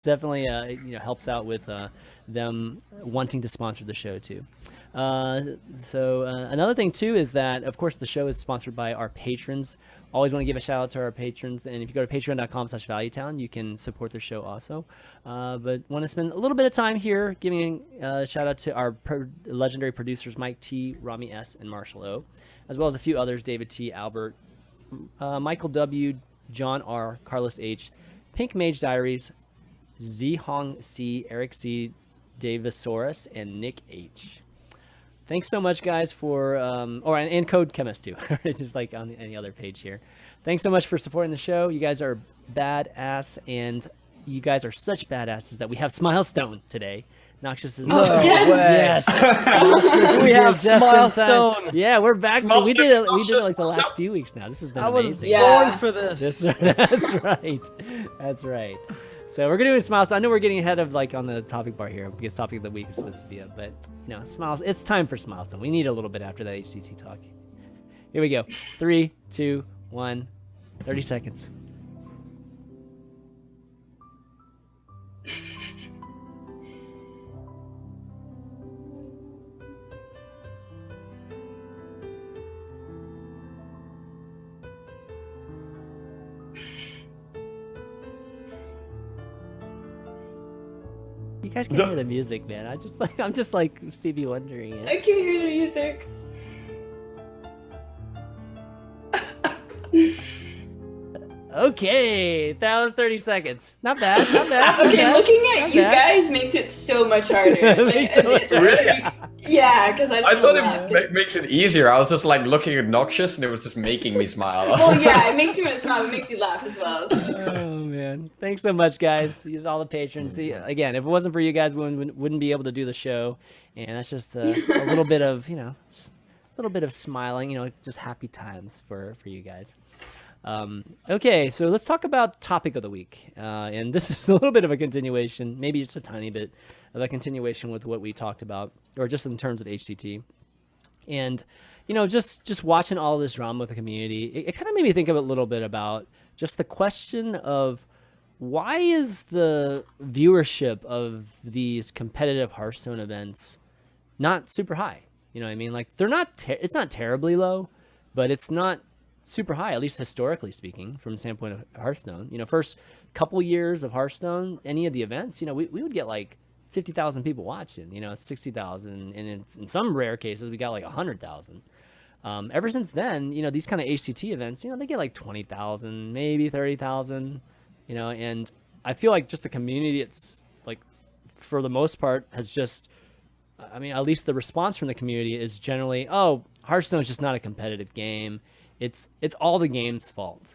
definitely helps out with them wanting to sponsor the show too. Another thing too is that, of course, the show is sponsored by our patrons. Always want to give a shout out to our patrons, and if you go to patreon.com/valuetown, you can support the show also. But want to spend a little bit of time here giving a shout out to our legendary producers Mike T, Rami S, and Marshall O, as well as a few others: David T, Albert, Michael W, John R, Carlos H, Pink Mage Diaries, Zhong C, Eric C, Davisaurus, and Nick H. Thanks so much, guys, for and Code Chemist too, just like on any other page here. Thanks so much for supporting the show. You guys are badass, and you guys are such badasses that we have Smilestone today. Noxious is yes. We have Smilestone. Yeah, we're back. We did it like the last few weeks now. This has been amazing. I was born for this. That's right. That's right. So we're gonna do Smilestone. I know we're getting ahead of on the topic bar here because topic of the week is supposed to be up, but Smiles. It's time for Smilestone. We need a little bit after that HCT talk. Here we go. 3, 2, 1. 30 seconds. You guys can hear the music, man. I'm just like Stevie wondering it. I can hear the music. Okay, that was 30 seconds. Not bad, not bad. Okay, looking at you guys makes it so much harder. Yeah, because I thought it makes it easier. I was just like looking at Noxious, and it was just making me smile. Well, yeah, it makes you smile. It makes you laugh as well. So. Oh man, thanks so much, guys. All the patrons. See, again, if it wasn't for you guys, we wouldn't be able to do the show, and that's just a little bit of a little bit of smiling. Just happy times for you guys. Okay, so let's talk about topic of the week, and this is a little bit of a continuation, maybe just a tiny bit of a continuation with what we talked about, or just in terms of HCT. And just watching all this drama with the community, it kind of made me think of a little bit about just the question of why is the viewership of these competitive Hearthstone events not super high? You know what I mean? Like, they're not it's not terribly low, but it's not super high, at least historically speaking, from the standpoint of Hearthstone. First couple years of Hearthstone, any of the events, we would get like 50,000 people watching, 60,000, and in some rare cases we got like 100,000. Ever since then, these kind of HCT events, they get like 20,000, maybe 30,000, and I feel like just the community, it's like, for the most part, has just, at least the response from the community is generally, oh, Hearthstone is just not a competitive game. It's all the game's fault,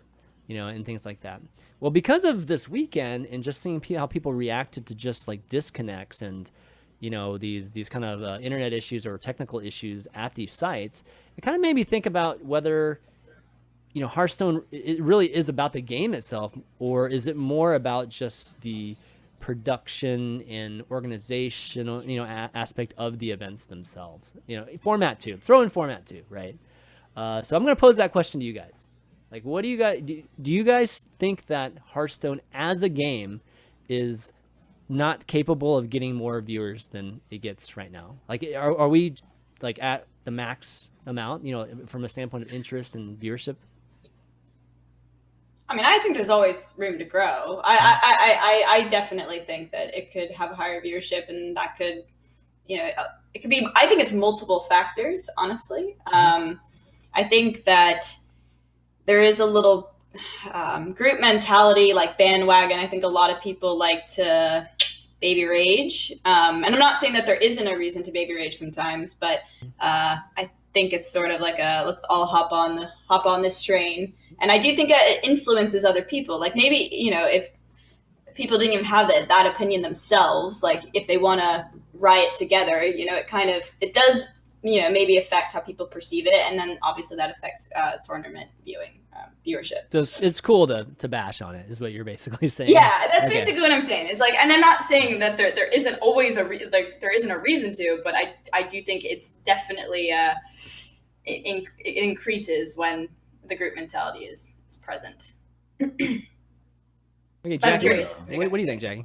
and things like that. Well, because of this weekend and just seeing how people reacted to just like disconnects and, these kind of internet issues or technical issues at these sites, it kind of made me think about whether, Hearthstone, it really is about the game itself, or is it more about just the production and organizational, aspect of the events themselves? Format too. Throw in format too, right? So I'm going to pose that question to you guys. Like, what do you guys do? You guys think that Hearthstone as a game is not capable of getting more viewers than it gets right now? Like, are we like at the max amount? From a standpoint of interest and viewership. I think there's always room to grow. I definitely think that it could have a higher viewership, and that could, it could be. I think it's multiple factors, honestly. I think that there is a little group mentality, like bandwagon. I think a lot of people like to baby rage. And I'm not saying that there isn't a reason to baby rage sometimes, but I think it's sort of like let's all hop on this train. And I do think it influences other people. Like, maybe, if people didn't even have that opinion themselves, like if they want to riot together, it does, maybe affect how people perceive it, and then obviously that affects tournament viewership. So it's cool to bash on it, is what you're basically saying. Yeah, that's basically what I'm saying. It's like, and I'm not saying that there isn't always there isn't a reason to, but I do think it's definitely it increases when the group mentality is present. Okay, Jackie, what do you think, Jackie?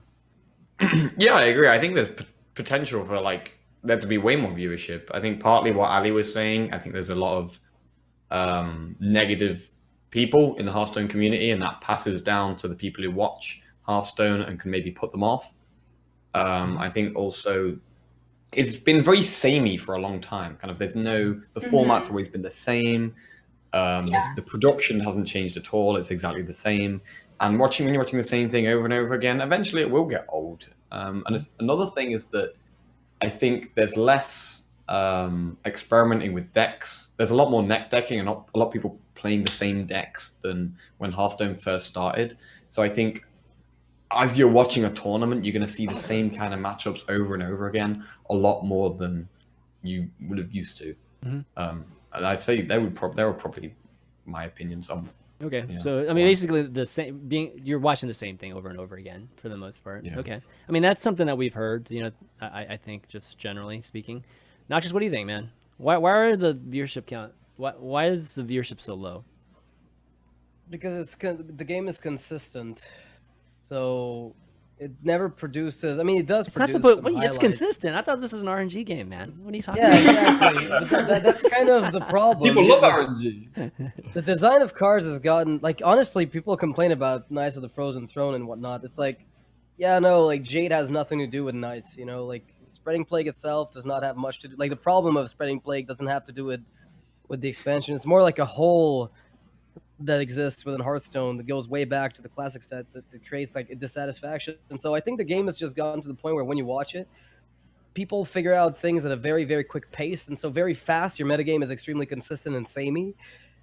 Yeah, I agree. I think there's potential for like there to be way more viewership. I think partly what Ali was saying. I think there's a lot of negative people in the Hearthstone community, and that passes down to the people who watch Hearthstone and can maybe put them off. I think also it's been very samey for a long time. Kind of, the format's always been the same. The production hasn't changed at all. It's exactly the same. And when you're watching the same thing over and over again, eventually it will get old. And another thing is that I think there's less experimenting with decks. There's a lot more net decking and a lot of people playing the same decks than when Hearthstone first started. So I think as you're watching a tournament, you're going to see the same kind of matchups over and over again, a lot more than you would have used to. And I'd say they were probably my opinions on. Okay, yeah. So I mean, basically the same. You're watching the same thing over and over again for the most part. Yeah. Okay, I mean that's something that we've heard. You know, I think just generally speaking. Noxious, what do you think, man? Why are the viewership count? Why is the viewership so low? Because the game is consistent, so it never produces. I mean, it does produce. It's consistent. I thought this was an RNG game, man. What are you talking about? Yeah, exactly. That's kind of the problem. People love RNG. The design of cards has gotten like honestly, people complain about Knights of the Frozen Throne and whatnot. It's like, yeah, no, like Jade has nothing to do with Knights. You know, like Spreading Plague itself does not have much to do. Like the problem of Spreading Plague doesn't have to do with the expansion. It's more like a whole that exists within Hearthstone that goes way back to the classic set that creates like a dissatisfaction. And so I think the game has just gotten to the point where when you watch it, people figure out things at a very, very quick pace. And so very fast, your metagame is extremely consistent and samey.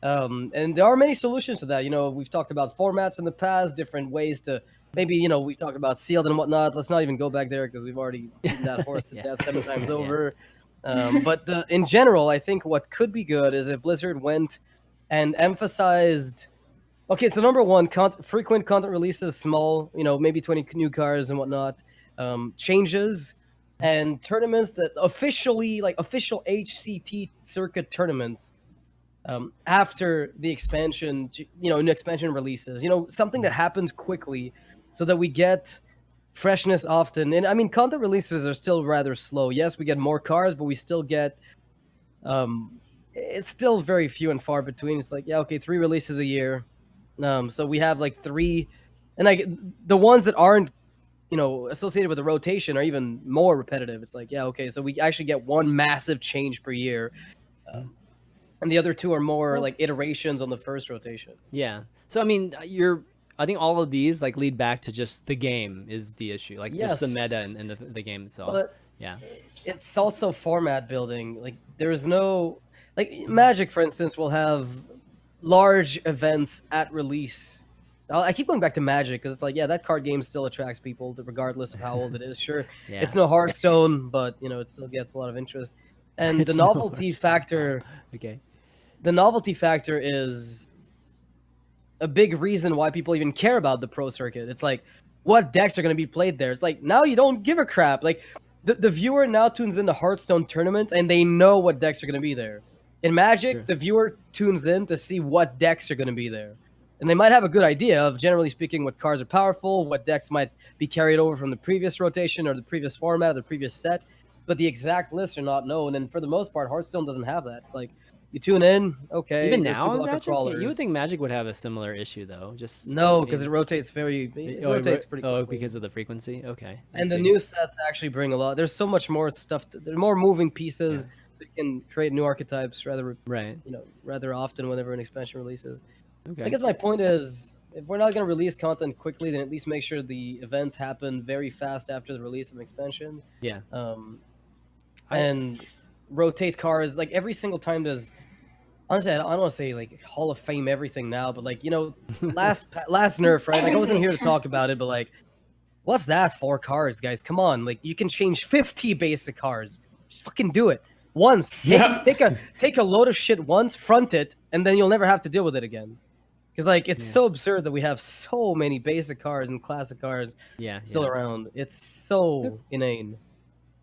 And there are many solutions to that. You know, we've talked about formats in the past, different ways to maybe, you know, we've talked about sealed and whatnot. Let's not even go back there because we've already beaten that horse to death 7 times over. But in general, I think what could be good is if Blizzard went and emphasized, okay, so number one, frequent content releases, small, you know, maybe 20 new cards and whatnot, changes, and tournaments that officially, like official HCT circuit tournaments after the expansion, you know, new expansion releases, you know, something that happens quickly so that we get freshness often. And I mean, content releases are still rather slow. Yes, we get more cards, but we still get... it's still very few and far between. It's like, yeah, okay, 3 releases a year. So we have like 3, and like the ones that aren't, you know, associated with the rotation are even more repetitive. It's like, yeah, okay, so we actually get 1 massive change per year. And the other 2 are more like iterations on the first rotation. Yeah. So I mean, I think all of these like lead back to just the game is the issue. Like just the meta and the game itself. But yeah. It's also format building. Like there's no... Like Magic, for instance, will have large events at release. I keep going back to Magic because it's like, yeah, that card game still attracts people regardless of how old it is. Sure, it's no Hearthstone, but you know it still gets a lot of interest. And the novelty factor. Okay. The novelty factor is a big reason why people even care about the pro circuit. It's like, what decks are going to be played there? It's like now you don't give a crap. Like the viewer now tunes into Hearthstone tournaments and they know what decks are going to be there. In Magic, the viewer tunes in to see what decks are going to be there. And they might have a good idea of, generally speaking, what cards are powerful, what decks might be carried over from the previous rotation or the previous format or the previous set, but the exact lists are not known. And for the most part, Hearthstone doesn't have that. It's like, you tune in, okay. Even now in Magic? You would think Magic would have a similar issue, though. Just no, because it rotates pretty quickly. Oh, because of the frequency? Okay. And the new sets actually bring a lot. There's so much more stuff. There's more moving pieces. Yeah. So you can create new archetypes rather often whenever an expansion releases. Okay. I guess my point is, if we're not going to release content quickly, then at least make sure the events happen very fast after the release of an expansion. Yeah. And rotate cards like every single time. Does honestly, I don't want to say like Hall of Fame everything now, but like, you know, last nerf, right? Like I wasn't here to talk about it, but like, what's that? 4 cards, guys? Come on, like you can change 50 basic cards. Just fucking do it. Once, take a load of shit once, front it, and then you'll never have to deal with it again. Because like it's so absurd that we have so many basic cards and classic cards still around. It's so inane.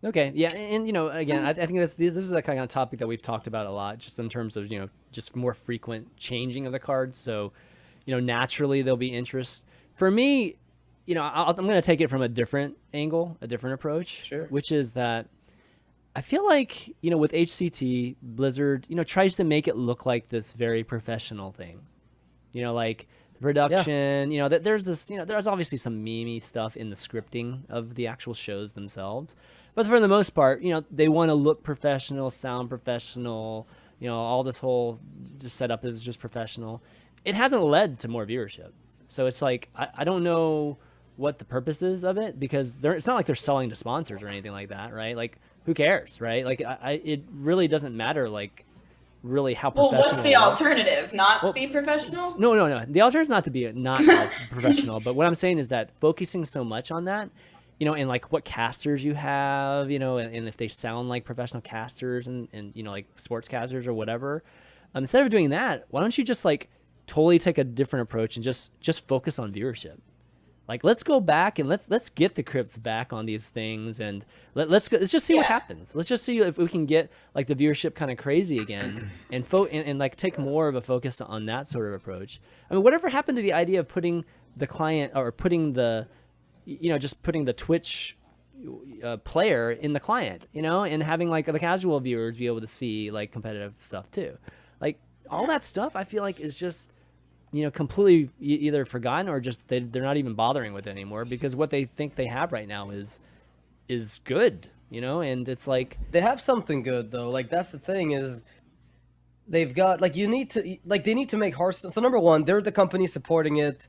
Okay, yeah, and you know, again, I think this is a kind of topic that we've talked about a lot, just in terms of, you know, just more frequent changing of the cards. So, you know, naturally there'll be interest. For me, I'm going to take it from a different angle, a different approach, Sure. which is that I feel like, with HCT, Blizzard, tries to make it look like this very professional thing. Like production, that there's this, there's obviously some memey stuff in the scripting of the actual shows themselves. But for the most part, they want to look professional, sound professional, all this whole just setup is just professional. It hasn't led to more viewership. So it's like, I don't know what the purpose is of it, because it's not like they're selling to sponsors or anything like that, right? Like, who cares, right? Like, it really doesn't matter, like, really how professional. Well, what's the alternative? Not be professional? No. The alternative is not to be not professional. But what I'm saying is that focusing so much on that, and like what casters you have, and if they sound like professional casters and like sports casters or whatever, instead of doing that, why don't you just like totally take a different approach and just focus on viewership? Like, let's go back and let's get the crypts back on these things, and let's just see what happens. Let's just see if we can get like the viewership kind of crazy again, and like take more of a focus on that sort of approach. I mean, whatever happened to the idea of putting the client or putting the, just putting the Twitch player in the client, and having like the casual viewers be able to see like competitive stuff too. Like, all that stuff, I feel like is just, completely either forgotten or just they're not even bothering with it anymore, because what they think they have right now is good, and it's like they have something good though. Like, that's the thing is they've got like they need to make Hearthstone. So number one, they're the company supporting it,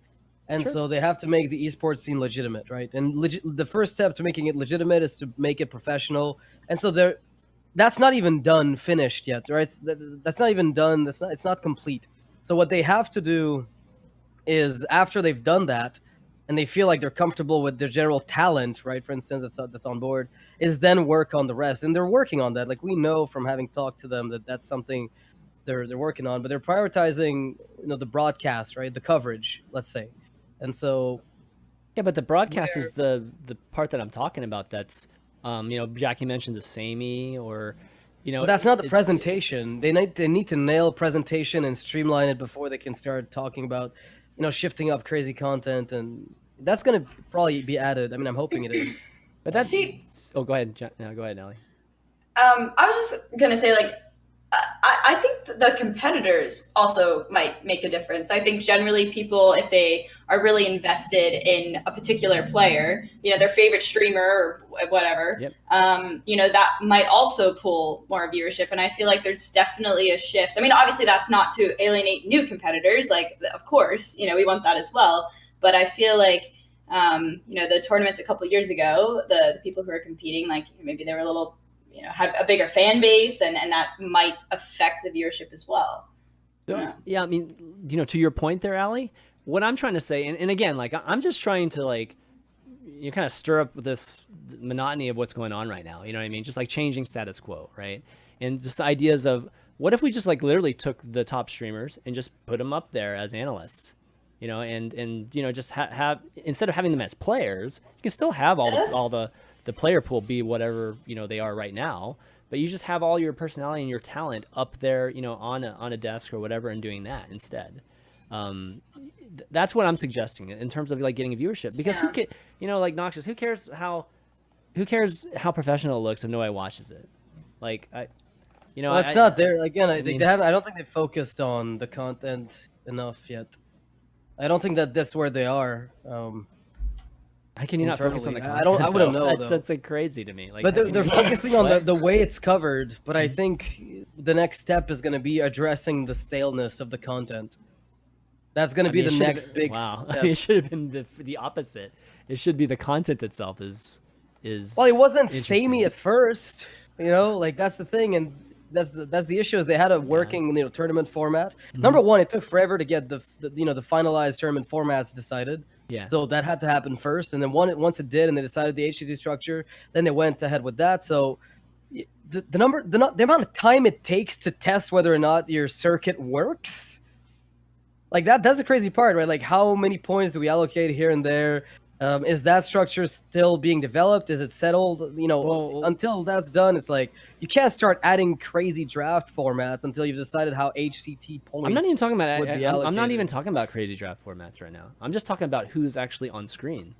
and so they have to make the esports scene legitimate, right? And the first step to making it legitimate is to make it professional, and so that's not even finished yet, right? That's not even done. It's not complete. So what they have to do is, after they've done that, and they feel like they're comfortable with their general talent, right? For instance, that's on board, is then work on the rest. And they're working on that. Like, we know from having talked to them that that's something they're working on. But they're prioritizing, the broadcast, right? The coverage, let's say. And so, yeah, but the broadcast is the part that I'm talking about. That's, Jackie mentioned the samey, or. But that's not the presentation. They need to nail presentation and streamline it before they can start talking about, shifting up crazy content, and that's going to probably be added. I mean, I'm hoping it is. But that's go ahead. No, go ahead, Ellie. I was just gonna say, like, I think the competitors also might make a difference. I think generally people, if they are really invested in a particular player, their favorite streamer or whatever, that might also pull more viewership. And I feel like there's definitely a shift. I mean, obviously that's not to alienate new competitors. Like, of course, we want that as well. But I feel like, the tournaments a couple of years ago, the people who are competing, like, maybe they were a little, had a bigger fan base, and that might affect the viewership as well. Yeah, I mean, to your point there, Allie, what I'm trying to say, and again, like, I'm just trying to, like, kind of stir up this monotony of what's going on right now. You know what I mean? Just like changing status quo, right? And just ideas of, what if we just like literally took the top streamers and just put them up there as analysts, and just have, instead of having them as players, you can still have all the player pool be whatever they are right now, but you just have all your personality and your talent up there, on a desk or whatever, and doing that instead. That's what I'm suggesting in terms of like getting a viewership, because who can, like Noxious, who cares how professional it looks if nobody watches it? Like, well, it's not there again. I don't think they focused on the content enough yet. I don't think that that's where they are. How can you not focus on the content? I wouldn't know. That's like crazy to me. Like, but they're focusing on the way it's covered. But I think the next step is going to be addressing the staleness of the content. That's going to be the next big step. It should have been the opposite. It should be the content itself is. Well, it wasn't samey at first. Like, that's the thing, and that's the issue, is they had a working tournament format. Mm-hmm. Number one, it took forever to get the finalized tournament formats decided. Yeah. So that had to happen first, and then once it did, and they decided the HCT structure, then they went ahead with that. So the amount of time it takes to test whether or not your circuit works, like that's the crazy part, right? Like, how many points do we allocate here and there? Is that structure still being developed? Is it settled? You know, Well- until that's done, it's like you can't start adding crazy draft formats until you've decided how HCT points. I'm not even talking about. would be I'm not allocated. even talking about crazy draft formats right now. I'm just talking about who's actually on screen.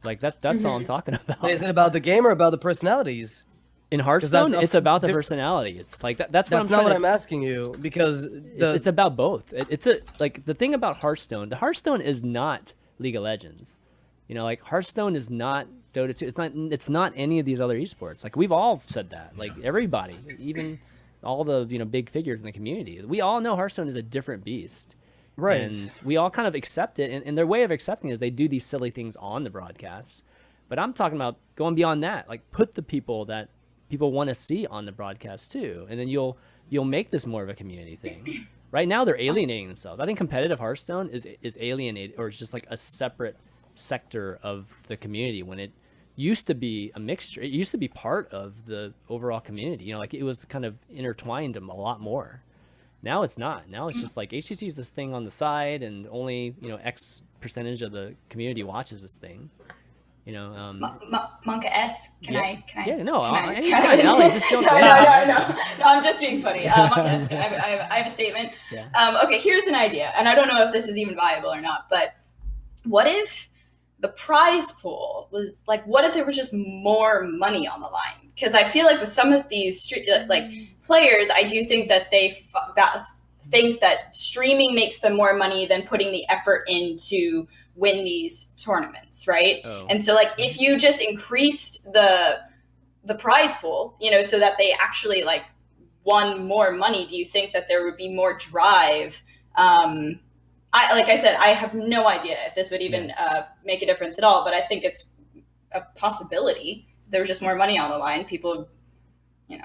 Like that's all I'm talking about. But is it about the game or about the personalities? In Hearthstone, it's about the diff- personalities. Like that's what That's I'm not trying what to. I'm asking you, because It's about both. It's a like the thing about Hearthstone. The Hearthstone is not League of Legends. You know, like Hearthstone is not Dota 2. It's not any of these other esports. Like we've all said that. Like everybody, even all the big figures in the community, we all know Hearthstone is a different beast. right. And we all kind of accept it. And their way of accepting it is they do these silly things on the broadcasts. But I'm talking about going beyond that. Like put the people that people want to see on the broadcast too, and then you'll make this more of a community thing. Right now they're alienating themselves. I think competitive Hearthstone is alienated, or it's just like a separate sector of the community when it used to be a mixture. It used to be part of the overall community. You know, like it was kind of intertwined a lot more. Now it's not. Now it's just like HCT is this thing on the side, and only X percentage of the community watches this thing. Monka S, can I? Yeah, no, can anytime, Allie, just jump in. No, I'm just being funny. Monka S, I have a statement. Yeah. Okay, here's an idea, and I don't know if this is even viable or not, but what if the prize pool was like, what if there was just more money on the line? Because I feel like with some of these players, I do think that they think that streaming makes them more money than putting the effort in to win these tournaments, right? Oh. And so like if you just increased the prize pool, so that they actually like won more money, do you think that there would be more drive? Like I said, I have no idea if this would even make a difference at all, but I think it's a possibility. If there was just more money on the line, people would,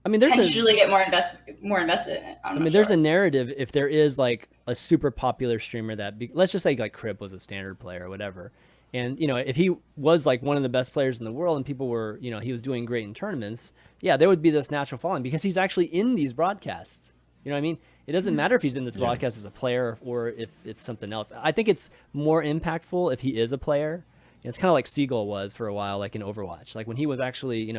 I mean, there's potentially get more invested in it. I mean, there's a narrative if there is like a super popular streamer that, let's just say like Crib was a standard player or whatever. And, if he was like one of the best players in the world and people were, he was doing great in tournaments, yeah, there would be this natural following because he's actually in these broadcasts. You know what I mean? It doesn't matter if he's in this broadcast as a player or if it's something else. I think it's more impactful if he is a player. It's kind of like Seagull was for a while, like in Overwatch. Like when he was actually,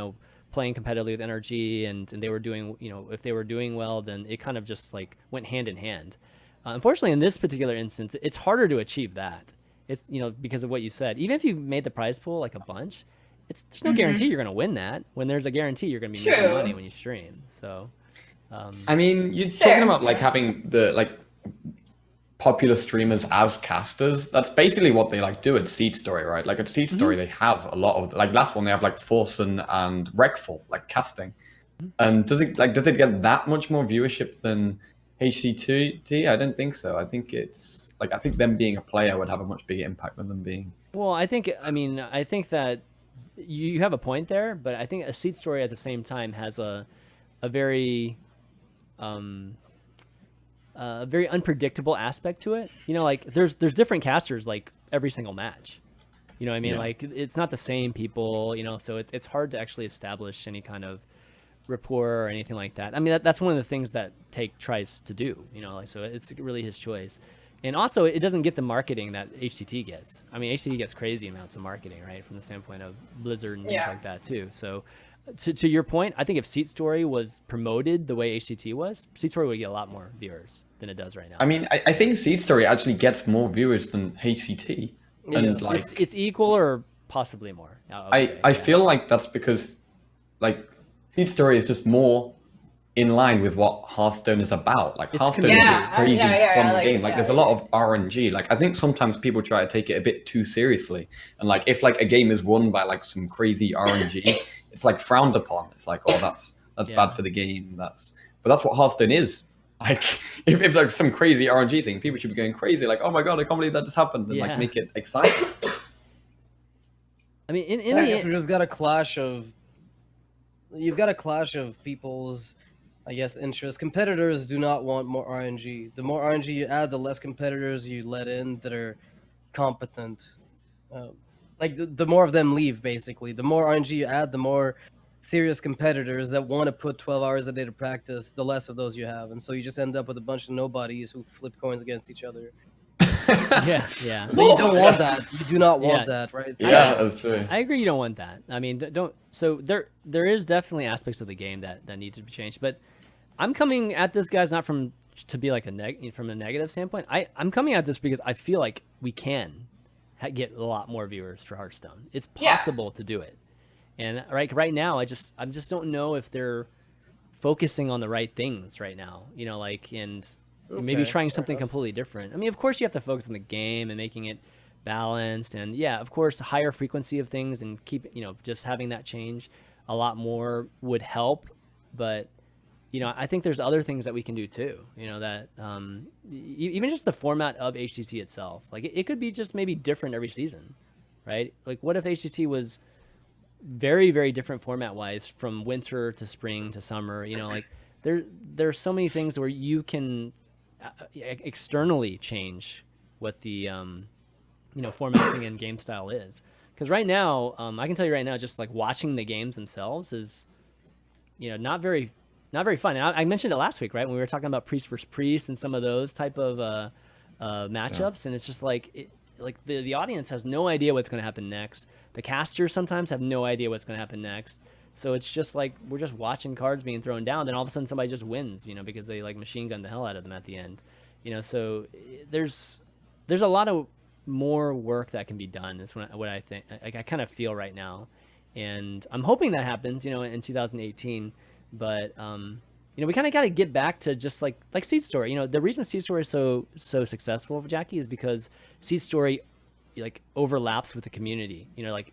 playing competitively with NRG and they were doing, if they were doing well, then it kind of just like went hand in hand. Unfortunately, in this particular instance, it's harder to achieve that. It's, because of what you said. Even if you made the prize pool like a bunch, there's no guarantee you're going to win that. When there's a guarantee you're going to be making money when you stream. So, I mean, you're talking about like having the like popular streamers as casters. That's basically what they like do at Seed Story, right? Like at Seed Story, they have a lot of like last one they have like Forsen and Wreckful like casting. And does it get that much more viewership than HCT? I don't think so. I think it's like I think them being a player would have a much bigger impact than them being. Well, I think that you have a point there, but I think a Seed Story at the same time has a very very unpredictable aspect to it. Like there's different casters like every single match. You know what I mean? Yeah. Like it's not the same people, so it's hard to actually establish any kind of rapport or anything like that. I mean, that's one of the things that Take tries to do, like, so it's really his choice. And also it doesn't get the marketing that HCT gets. I mean, HCT gets crazy amounts of marketing, right? From the standpoint of Blizzard and things like that too. So to your point, I think if Seat Story was promoted the way HCT was, Seat Story would get a lot more viewers than it does right now. I mean, I think Seed Story actually gets more viewers than HCT. And It's equal or possibly more. I feel like that's because like Seed Story is just more in line with what Hearthstone is about. Like Hearthstone is a crazy fun game. Like there's a lot of RNG. Like I think sometimes people try to take it a bit too seriously. And like if like a game is won by like some crazy RNG, it's like frowned upon. It's like, oh, that's bad for the game. But that's what Hearthstone is. Like if like some crazy RNG thing, people should be going crazy. Like, oh my god, I can't believe that just happened, and like make it exciting. I mean, in I the guess we just got a clash of. You've got a clash of people's, I guess, interests. Competitors do not want more RNG. The more RNG you add, the less competitors you let in that are competent. Like the more of them leave, basically. The more RNG you add, the more serious competitors that want to put 12 hours a day to practice, the less of those you have. And so you just end up with a bunch of nobodies who flip coins against each other. Yeah. But you don't want that. You do not want Yeah. that, right? Yeah, that's true. I agree. You don't want that. I mean, don't. So there is definitely aspects of the game that need to be changed. But I'm coming at this, guys, not to be like from a negative standpoint. I'm coming at this because I feel like we can get a lot more viewers for Hearthstone. It's possible to do it. And right now, I just don't know if they're focusing on the right things right now. You know, like, and maybe trying something completely different. I mean, of course, you have to focus on the game and making it balanced, and yeah, of course, higher frequency of things and keep, just having that change a lot more would help. But I think there's other things that we can do too. That even just the format of HCT itself, like it could be just maybe different every season, right? Like, what if HCT was very, very different format wise from winter to spring to summer? Like there's so many things where you can externally change what the formatting and game style is. Because right now, I can tell you right now, just like watching the games themselves is not very fun. And I mentioned it last week, right, when we were talking about priest versus priest and some of those type of matchups. And it's just like the audience has no idea what's going to happen next. The casters sometimes have no idea what's going to happen next. So it's just like we're just watching cards being thrown down, then all of a sudden somebody just wins, because they like machine gun the hell out of them at the end. So there's a lot of more work that can be done. Is what I think. Like, I kind of feel right now, and I'm hoping that happens, in 2018. But we kind of got to get back to just like Seed Story. The reason Seed Story is so successful, Jackie, is because Seed Story like overlaps with the community.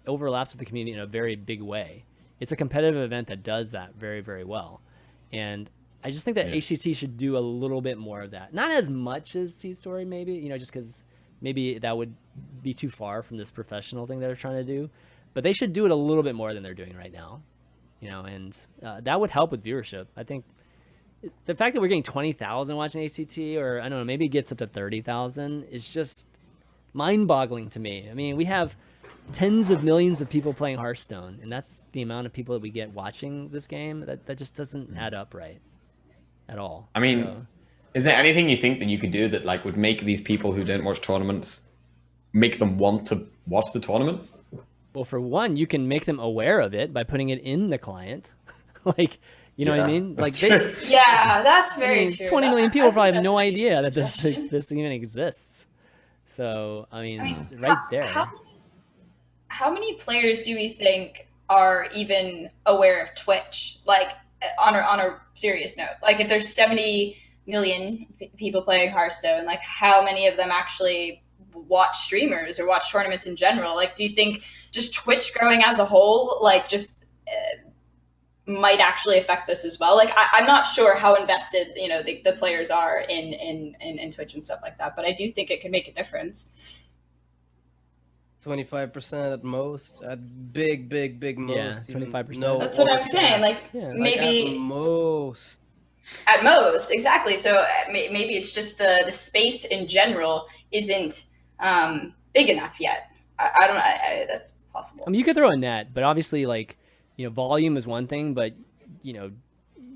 Overlaps with the community in a very big way. It's a competitive event that does that very, very well. And I just think that HCT should do a little bit more of that. Not as much as Seed Story, maybe, just because maybe that would be too far from this professional thing they're trying to do. But they should do it a little bit more than they're doing right now. And that would help with viewership. I think the fact that we're getting 20,000 watching HCT, or I don't know, maybe it gets up to 30,000, is just mind-boggling to me. I mean, we have tens of millions of people playing Hearthstone, and that's the amount of people that we get watching this game. That just doesn't add up right at all. I mean, is there anything you think that you could do that like would make these people who don't watch tournaments, make them want to watch the tournament? Well, for one, you can make them aware of it by putting it in the client. Like, you know what I mean? Like, that's very true. 20 million people probably have no idea that this even exists. So, I mean right there. How many players do we think are even aware of Twitch? Like, on a serious note, like if there's 70 million people playing Hearthstone, like how many of them actually watch streamers or watch tournaments in general? Like, do you think just Twitch growing as a whole, like just might actually affect this as well? Like, I'm not sure how invested, the players are in Twitch and stuff like that, but I do think it could make a difference. 25% at most, at big most. Yeah, 25%. No, that's what I'm saying. Like, maybe like at most. At most, exactly. So maybe it's just the space in general isn't big enough yet. I don't know. That's possible. I mean, you could throw a net, but obviously, like, volume is one thing, but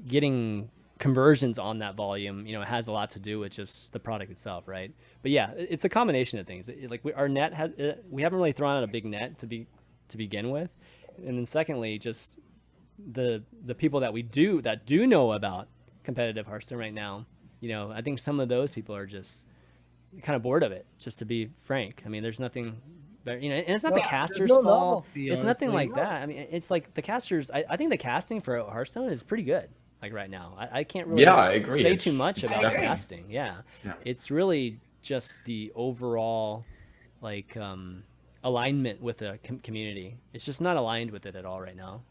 getting conversions on that volume, has a lot to do with just the product itself, right? But yeah, it's a combination of things. Like, our net we haven't really thrown out a big net to begin with, and then secondly, just the people that do know about competitive Hearthstone right now, I think some of those people are just kind of bored of it, just to be frank. I mean, there's nothing better, and it's not the casters' fault. Novelty, it's nothing honestly. like that. I mean, it's like the casters. I think the casting for Hearthstone is pretty good. Like right now, I can't really I agree. say too much about definitely. casting. Yeah, it's really just the overall like alignment with the community. It's just not aligned with it at all right now.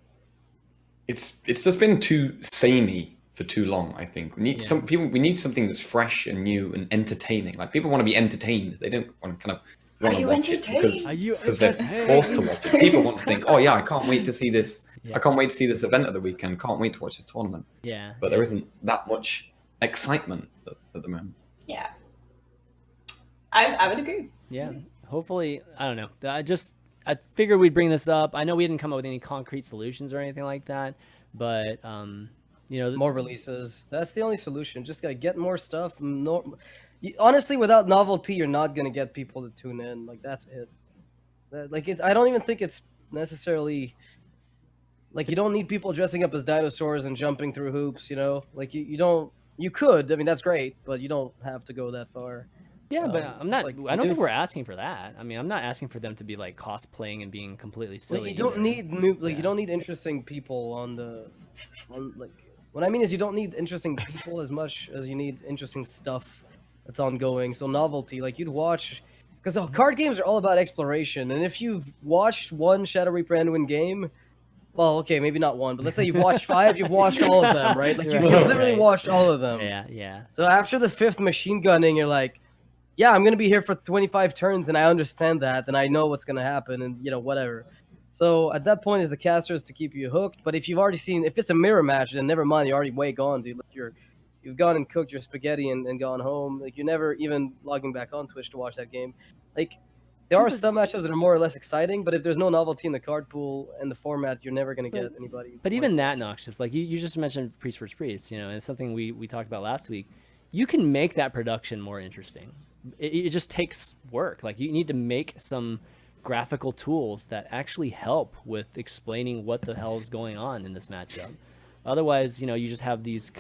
It's just been too samey for too long. I think we need we need something that's fresh and new and entertaining. Like, people want to be entertained. They don't want to kind of want to watch it because they're forced to watch it. People want to think, oh yeah, I can't wait to see this. I can't wait to see this event of the weekend. Can't wait to watch this tournament. Yeah. But there isn't that much excitement at the moment. Yeah. I would agree. Yeah. Hopefully, I don't know. I figured we'd bring this up. I know we didn't come up with any concrete solutions or anything like that, but more releases. That's the only solution. Just gotta get more stuff. honestly, without novelty, you're not gonna get people to tune in. Like that's it. I don't even think it's necessarily like you don't need people dressing up as dinosaurs and jumping through hoops. You know, like you don't. You could. I mean, that's great, but you don't have to go that far. Yeah, but I'm not. like, I don't think if- we're asking for that. I mean, I'm not asking for them to be like cosplaying and being completely silly. Like, you don't either. need new. Like Yeah. you don't need interesting people on the. Like what I mean is you don't need interesting people as much as you need interesting stuff that's ongoing. So novelty, like you'd watch, because the card games are all about exploration. And if you've watched one Shadow Reaper Anduin game, well, okay, maybe not one, but let's say you've watched 5, you've watched all of them, right? Like you've Right, literally right. watched all of them. Yeah, yeah. So after the 5th machine gunning, you're like, yeah, I'm gonna be here for 25 turns, and I understand that, and I know what's gonna happen, and whatever. So at that point, is the casters to keep you hooked. But if you've already seen, if it's a mirror match, then never mind. You're already way gone, dude. Like you've gone and cooked your spaghetti and gone home. Like you're never even logging back on Twitch to watch that game. Like there are some matchups that are more or less exciting, but if there's no novelty in the card pool and the format, you're never gonna get anybody. But even that, Noxious, like you just mentioned Priest vs. Priest, and it's something we talked about last week. You can make that production more interesting. It just takes work. Like you need to make some graphical tools that actually help with explaining what the hell is going on in this matchup. Otherwise, you just have these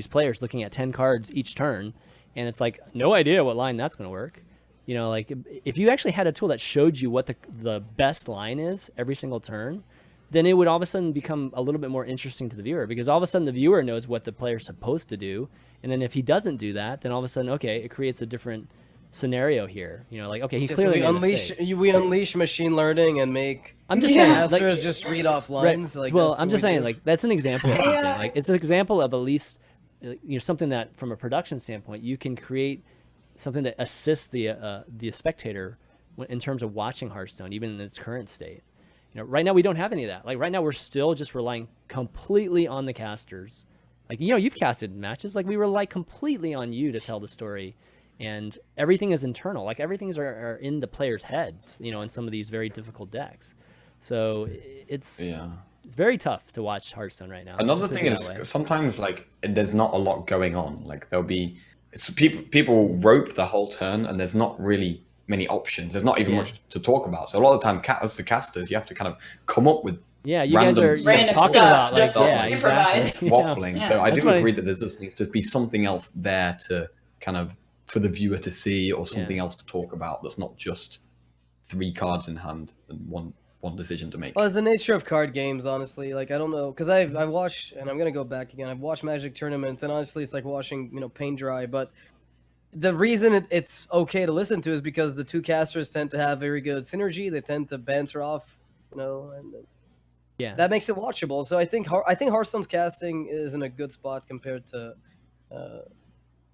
players looking at 10 cards each turn, and it's like no idea what line that's going to work. Like if you actually had a tool that showed you what the best line is every single turn, then it would all of a sudden become a little bit more interesting to the viewer, because all of a sudden the viewer knows what the player's supposed to do, and then if he doesn't do that, then all of a sudden, okay, it creates a different scenario here. Like, okay, he clearly so made we unleash machine learning and make. I'm just saying, like, casters just read off lines. right. Like, Well, that's I'm what just we saying, do. like, that's an example of something. Yeah. Like, it's an example of at least, something that, from a production standpoint, you can create something that assists the spectator in terms of watching Hearthstone, even in its current state. Right now we don't have any of that. Like right now we're still just relying completely on the casters. Like you've casted matches. Like we rely completely on you to tell the story, and everything is internal. Like everything's are in the player's heads. In some of these very difficult decks. So it's very tough to watch Hearthstone right now. Another Just put thing it is that way. sometimes like there's not a lot going on. Like there'll be people rope the whole turn, and there's not really many options. There's not even much to talk about. So a lot of the time, as the casters, you have to kind of come up with Yeah, you guys are Random talking stuff, about like just improvise. exactly. waffling. Yeah. So I That's do what agree that there just needs to be something else there to kind of for the viewer to see, or something else to talk about that's not just 3 cards in hand and one decision to make. Well, it's the nature of card games, honestly. Like I don't know, because I watched, and I'm gonna go back again. I've watched Magic tournaments, and honestly, it's like watching paint dry. But the reason it's okay to listen to is because the two casters tend to have very good synergy. They tend to banter off, and Yeah. that makes it watchable. So I think Hearthstone's casting is in a good spot compared to.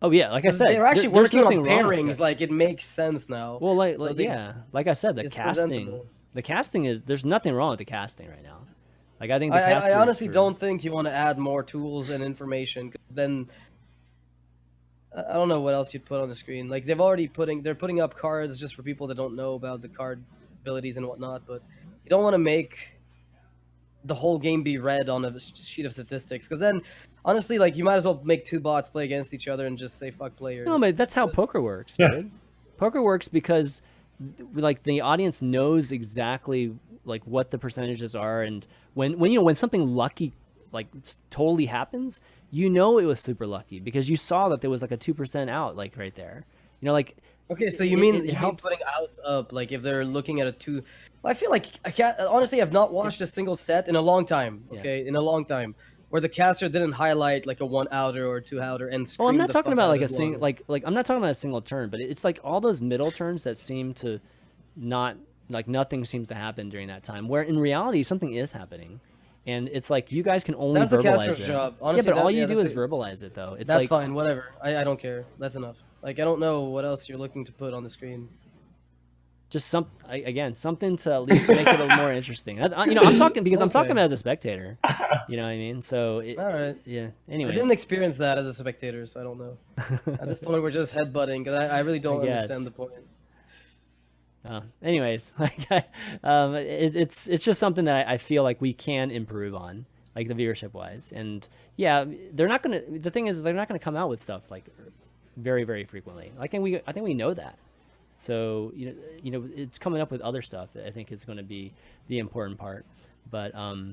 Oh yeah, like I said, they're actually there's working on nothing wrong with pairings. it. Like it makes sense now. Well, like So they- yeah, like I said, it's presentable. the casting is there's nothing wrong with the casting right now. Like I think the I casters honestly were- don't think you want to add more tools and information. 'Cause then I don't know what else you'd put on the screen. Like they're putting up cards just for people that don't know about the card abilities and whatnot. But you don't want to make the whole game be read on a sheet of statistics, because then honestly, like you might as well make 2 bots play against each other and just say fuck players. No, but that's how poker works, dude. Poker works because like the audience knows exactly like what the percentages are, and when something lucky like totally happens, it was super lucky because you saw that there was like a 2% out like right there. Like Okay, so you it- mean it you mean helps- putting outs up, like if they're looking at a 2. Well, I feel like I can't honestly. I've not watched a single set in a long time. Yeah. Okay, in a long time, where the caster didn't highlight like a 1 outer or 2 outer and. Oh, I'm scream not the talking fuck about out like a his single line. like I'm not talking about a single turn, but it's like all those middle turns that seem to not like nothing seems to happen during that time, where in reality something is happening, and it's like you guys can only That's the verbalize caster's it. job. Honestly, yeah, but all yeah, you do that's is the- verbalize it though. It's That's like fine. Whatever. I don't care. That's enough. Like I don't know what else you're looking to put on the screen. just something to at least make it a little more interesting. I'm talking because I'm talking Okay. as a spectator. You know what I mean? So All right. yeah. I Anyways, didn't experience that as a spectator, so I don't know. At this point, we're just headbutting because I really don't I guess. understand the point. anyways, it's just something that I feel like we can improve on, like the viewership wise. And yeah, they're not gonna. The thing is, they're not gonna come out with stuff like very, very frequently. I think we know that. So it's coming up with other stuff that I think is going to be the important part. But I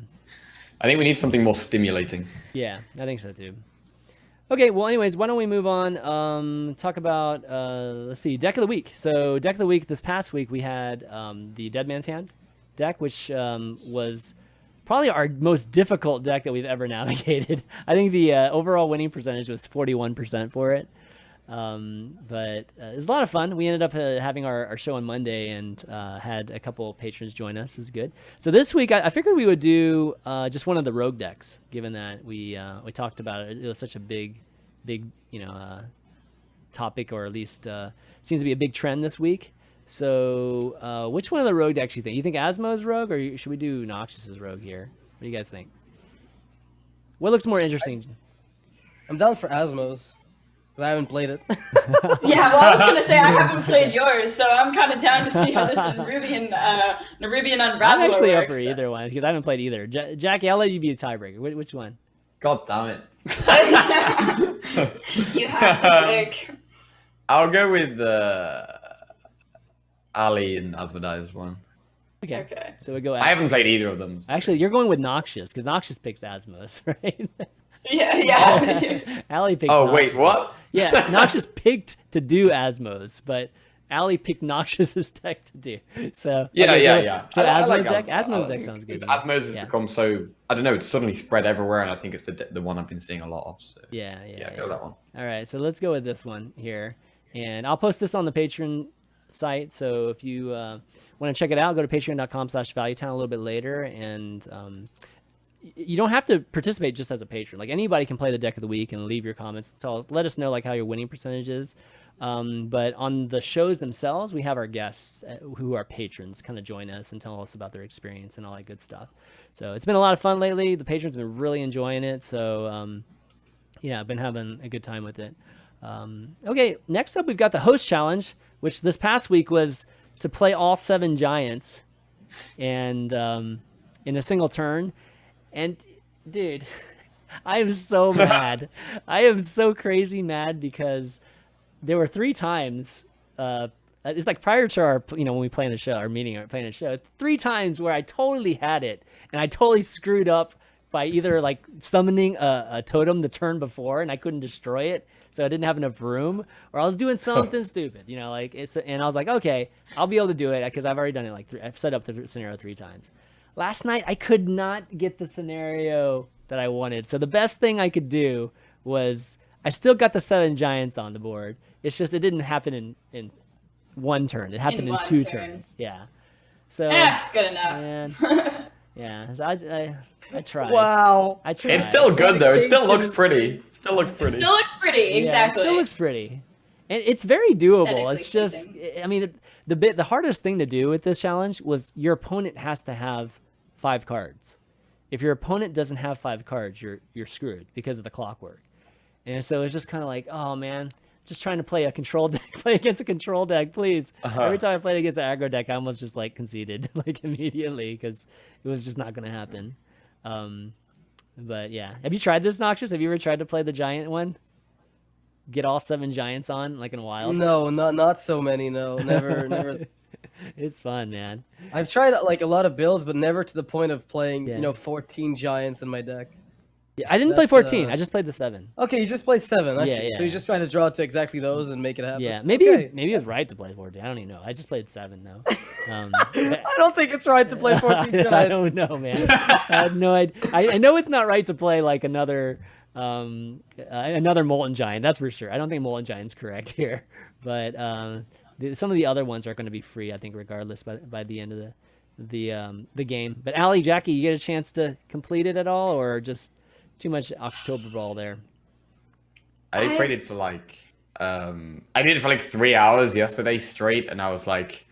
think we need something more stimulating. yeah, I think so too. Okay, well, anyways, why don't we move on? Talk about let's see, deck of the week. So deck of the week this past week we had the Dead Man's Hand deck, which was probably our most difficult deck that we've ever navigated. I think the overall winning percentage was 41% for it. But it was a lot of fun. We ended up having our show on Monday and had a couple patrons join us. It was good. So this week I figured we would do just one of the rogue decks, given that we talked about it. It was such a big topic, or at least seems to be a big trend this week. So which one of the rogue decks do you think? You think Asmo's rogue, or should we do Noxious's rogue here? What do you guys think? What looks more interesting? I'm down for Asmos. But I haven't played it. Yeah, well, I was gonna say I haven't played yours, so I'm kind of down to see how this Nerubian Unraveler I'm actually up works. for either one because I haven't played either. Jackie, I'll let you be a tiebreaker. Which one? God damn it. You have to pick. I'll go with Ali and Asmodee's one. Okay. So we go. I haven't played either of them. Actually, you're going with Noxious because Noxious picks Asmos, right? Yeah. Allie picked. Oh, Noxious. wait, what? Yeah, Noxious picked to do Asmos, but Allie picked Noxious's deck to do. So Yeah. So I Asmo's like deck. Asmos. Asmo's deck sounds good. Asmos has become so, I don't know, it's suddenly spread everywhere, and I think it's the one I've been seeing a lot of. So. Yeah. Go that one. All right, so let's go with this one here, and I'll post this on the Patreon site. So if you want to check it out, go to patreon.com/valuetown a little bit later, and you don't have to participate just as a patron. Like anybody can play the deck of the week and leave your comments. So let us know like how your winning percentage is. But on the shows themselves, we have our guests who are patrons kind of join us and tell us about their experience and all that good stuff. So it's been a lot of fun lately. The patrons have been really enjoying it. So yeah, I've been having a good time with it. Okay, next up we've got the host challenge, which this past week was to play all 7 giants and in a single turn. And dude, I am so mad. I am so crazy mad because there were 3 times. It's like prior to our, when we play in the show, our meeting, or playing a show, 3 times where I totally had it and I totally screwed up by either like summoning a totem the turn before and I couldn't destroy it, so I didn't have enough room, or I was doing something stupid, like it's. And I was like, okay, I'll be able to do it because I've already done it like I've set up the scenario 3 times. Last night, I could not get the scenario that I wanted. So the best thing I could do was I still got the 7 giants on the board. It's just it didn't happen in one turn. It happened in 2 turns. Yeah. So good enough. Man, yeah. So I tried. Wow. I tried. It's still good though. It still looks pretty. It still looks pretty. Exactly. Yeah, it still looks pretty. And it's very doable. It's just, speaking. I mean, the hardest thing to do with this challenge was your opponent has to have 5 cards. If your opponent doesn't have 5 cards, you're screwed because of the clockwork. And so it's just kind of like, oh man, just trying to play a control deck, play against a control deck, please. Every time I played against an aggro deck, I almost just like conceded like immediately because it was just not going to happen. But yeah, have you tried this, Noxious? Have you ever tried to play the giant one? Get all 7 giants on like in wild? No, not so many. No, never. It's fun, man. I've tried like a lot of builds, but never to the point of playing 14 giants in my deck. Yeah, I didn't play 14. I just played the 7. Okay, you just played 7. I see. Yeah. So you're just trying to draw to exactly those and make it happen. Yeah, maybe Okay. maybe it was right to play 14. I don't even know. I just played 7 though. I don't think it's right to play 14 giants. I don't know, man. I had no idea. I know it's not right to play like another Molten Giant. That's for sure. I don't think Molten Giant's correct here, but some of the other ones are going to be free, I think, regardless by the end of the game. But Allie, Jackie, you get a chance to complete it at all, or just too much Oktoberbrawl there? I played it for like I did it for like 3 hours yesterday straight, and I was like,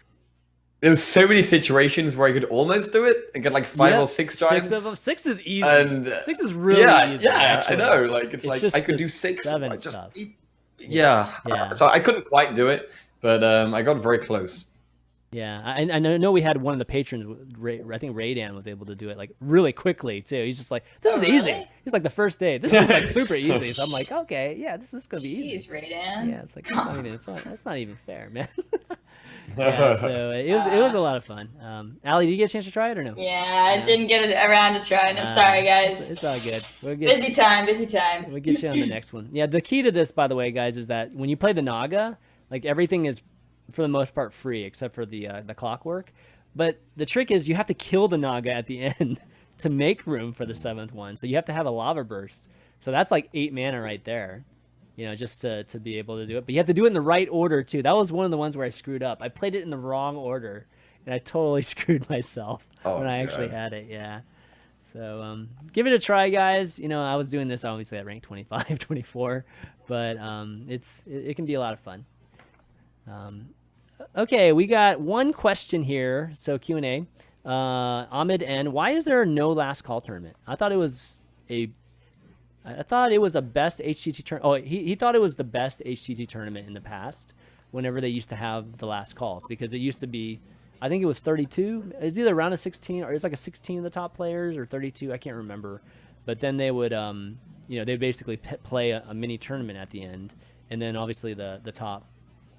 there was so many situations where I could almost do it and get like 5 or 6 giants. 6 of them. 6 is easy. And 6 is really easy. Yeah, actually. I know. Like it's like just I could the do 6. 7 I just stuff. Yeah. Yeah. So I couldn't quite do it, but I got very close. Yeah, I know we had one of the patrons, I think Raydan was able to do it like really quickly too. He's just like, this is easy. really? He's like the first day. This is like super easy. So I'm like, okay, yeah, this is gonna be easy. Jeez, Raydan. Yeah, it's like that's not even fun. That's not even fair, man. Yeah, so it was a lot of fun. Allie, did you get a chance to try it or no? Yeah, I didn't get around to trying. I'm sorry, guys. It's all good. Busy time. We'll get you on the next one. Yeah, the key to this, by the way, guys, is that when you play the Naga, like everything is for the most part free except for the clockwork. But the trick is you have to kill the Naga at the end to make room for the 7th one. So you have to have a lava burst. So that's like 8 mana right there. You know, just to be able to do it. But you have to do it in the right order, too. That was one of the ones where I screwed up. I played it in the wrong order, and I totally screwed myself when I actually had it, yeah. So give it a try, guys. You know, I was doing this, obviously, at rank 25, 24. But it can be a lot of fun. Okay, we got one question here. So Q&A. Ahmed N. Why is there no last call tournament? I thought it was a best HCT tournament. Oh, he thought it was the best HCT tournament in the past whenever they used to have the last calls, because it used to be, I think it was 32. It's either around a 16 or it's like a 16 of the top players or 32. I can't remember. But then they would, they'd basically play a mini tournament at the end. And then obviously the top,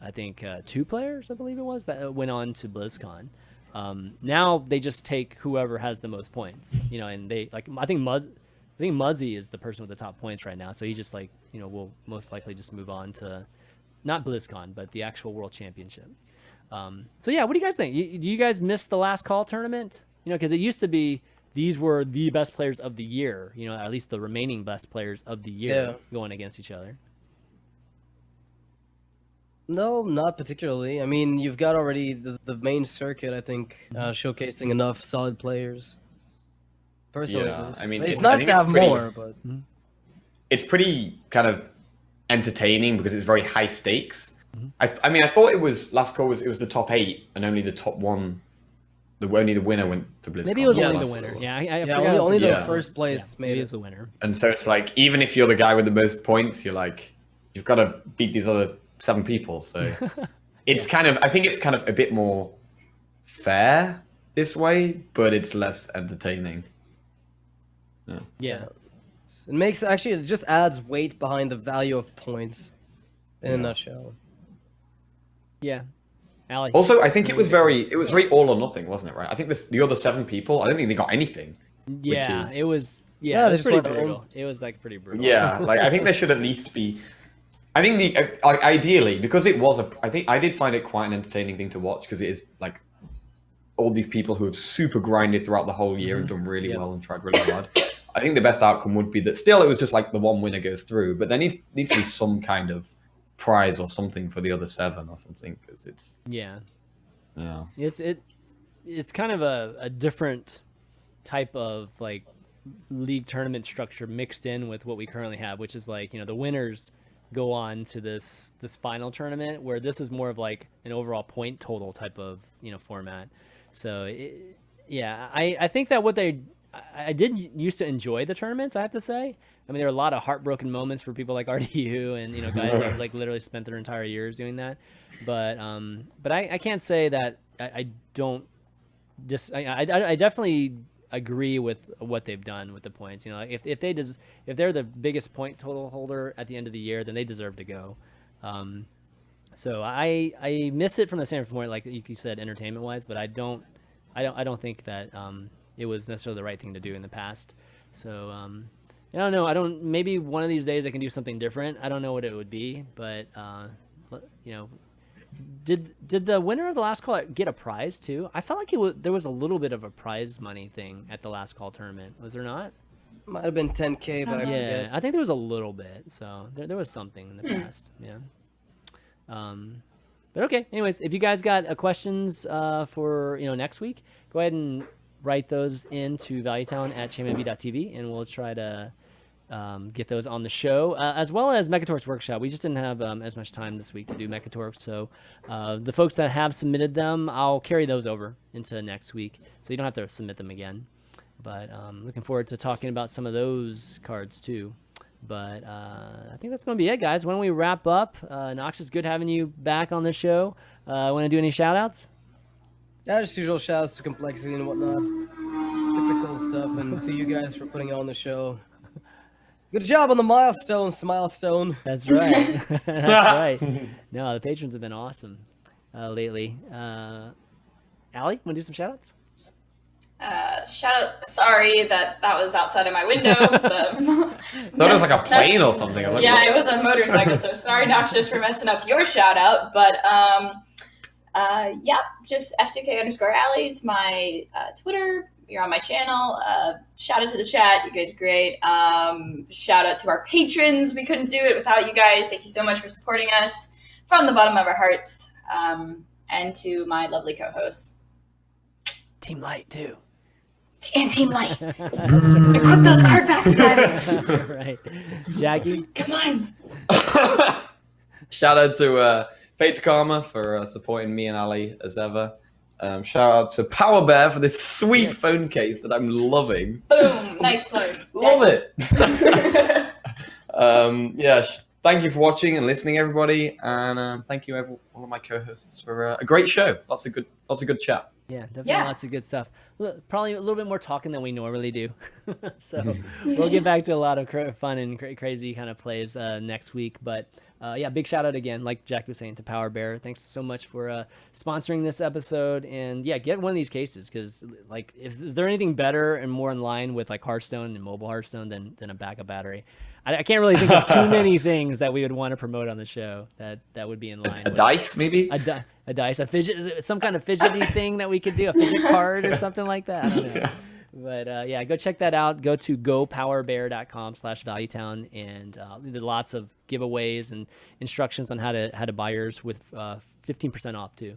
I think 2 players, I believe it was, that went on to BlizzCon. Now they just take whoever has the most points, and they like, I think Muzzy is the person with the top points right now. So he just will most likely just move on to not BlizzCon, but the actual World Championship. So yeah, what do you guys think? Do you guys miss the last call tournament? Because it used to be these were the best players of the year. At least the remaining best players of the year going against each other. No, not particularly. I mean, you've got already the main circuit, I think, showcasing enough solid players. Personally, yeah, I mean, it's nice to have more, but it's pretty kind of entertaining because it's very high stakes. I mean, I thought it was last call it was the top 8 and only the top one, only the winner went to BlizzCon. Maybe it was only the winner. Yeah, only the first place maybe it was the winner. And so it's like, even if you're the guy with the most points, you're like, you've got to beat these other 7 people. So it's kind of, I think it's kind of a bit more fair this way, but it's less entertaining. Yeah. It just adds weight behind the value of points in a nutshell. Yeah. Allie. Also, I think it was very all or nothing, wasn't it? Right? I think the other 7 people, I don't think they got anything. Yeah, it was. Yeah, it was pretty brutal. It was like pretty brutal. Yeah, like I think there should at least be. I think ideally, because it was I think I did find it quite an entertaining thing to watch, because it is like all these people who have super grinded throughout the whole year and done really well and tried really hard. I think the best outcome would be that still it was just like the one winner goes through, but there needs to be some kind of prize or something for the other 7 or something, because it's it's kind of a different type of like league tournament structure mixed in with what we currently have, which is like the winners go on to this final tournament, where this is more of like an overall point total type of format. So I think that I did used to enjoy the tournaments, I have to say. I mean, there were a lot of heartbroken moments for people like RDU and guys that like literally spent their entire years doing that. But I can't say that I don't I definitely agree with what they've done with the points. If they're the biggest point total holder at the end of the year, then they deserve to go. So I miss it from the standpoint, like you said, entertainment wise, but I don't think that it was necessarily the right thing to do in the past. So I don't know. Maybe one of these days I can do something different. I don't know what it would be, but did the winner of the last call get a prize too? I felt like there was a little bit of a prize money thing at the last call tournament. Was there not? Might have been 10K, but I forget. I think there was a little bit. So there was something in the past. Yeah. But okay. Anyways, if you guys got questions for next week, go ahead and write those into valuetown@chanmanv.tv, and we'll try to get those on the show, as well as Mechatorx Workshop. We just didn't have as much time this week to do Mechatorx, so the folks that have submitted them, I'll carry those over into next week, so you don't have to submit them again. But looking forward to talking about some of those cards too. But I think that's going to be it, guys. Why don't we wrap up? Noxious, good having you back on the show. Want to do any shout-outs? Yeah, just usual shouts to complexity and whatnot. Typical stuff, and to you guys for putting on the show. Good job on the milestone, Smilestone. That's right. That's right. No, the patrons have been awesome lately. Allie, want to do some shout-outs? Shout out, sorry that was outside of my window. Thought it was like a plane or something. I was like, Yeah, what? it was a motorcycle, so sorry, Noxious, for messing up your shout out. But yeah, just F2K_Allie is my Twitter. You're on my channel. Shout out to the chat. You guys are great. Shout out to our patrons. We couldn't do it without you guys. Thank you so much for supporting us from the bottom of our hearts. And to my lovely co-hosts. Team Light, too. And Team Light. Equip those card packs, guys. Right. Jackie? Come on. Shout out to Fate Karma for supporting me and Ali as ever. Shout out to Power Bear for this sweet phone case that I'm loving. Boom. Nice plug. Love it. Yeah, thank you for watching and listening, everybody, and thank you, all of my co-hosts, for a great show. Lots of good chat. Yeah, definitely lots of good stuff. Probably a little bit more talking than we normally do. So we'll get back to a lot of fun and crazy kind of plays next week. But yeah, big shout out again, like Jack was saying, to Power Bear. Thanks so much for sponsoring this episode. And yeah, get one of these cases, because like, is there anything better and more in line with like Hearthstone and mobile Hearthstone than a backup battery? I can't really think of too many things that we would want to promote on the show that would be in line. A dice, maybe? A dice, a fidget, some kind of fidgety thing that we could do, a fidget card or something like that. I don't know. Yeah. But yeah, go check that out. Go to gopowerbear.com/valuetown, and there are lots of giveaways and instructions on how to buy yours with 15% off too.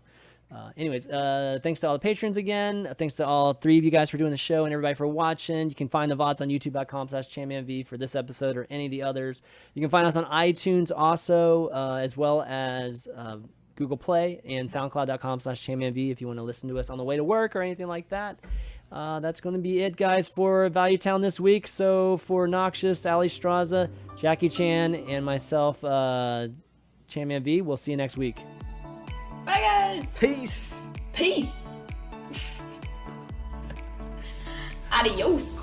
Anyways, thanks to all the patrons again. Thanks to all three of you guys for doing the show and everybody for watching. You can find the VODs on youtube.com/ChanManV for this episode or any of the others. You can find us on iTunes also, as well as Google Play and SoundCloud.com/ChanManV if you want to listen to us on the way to work or anything like that. That's going to be it, guys, for Value Town this week. So for Noxious, Alliestrasza, Jackie Chan, and myself, ChanManV, we'll see you next week. Bye, guys. Peace. Peace. Adios.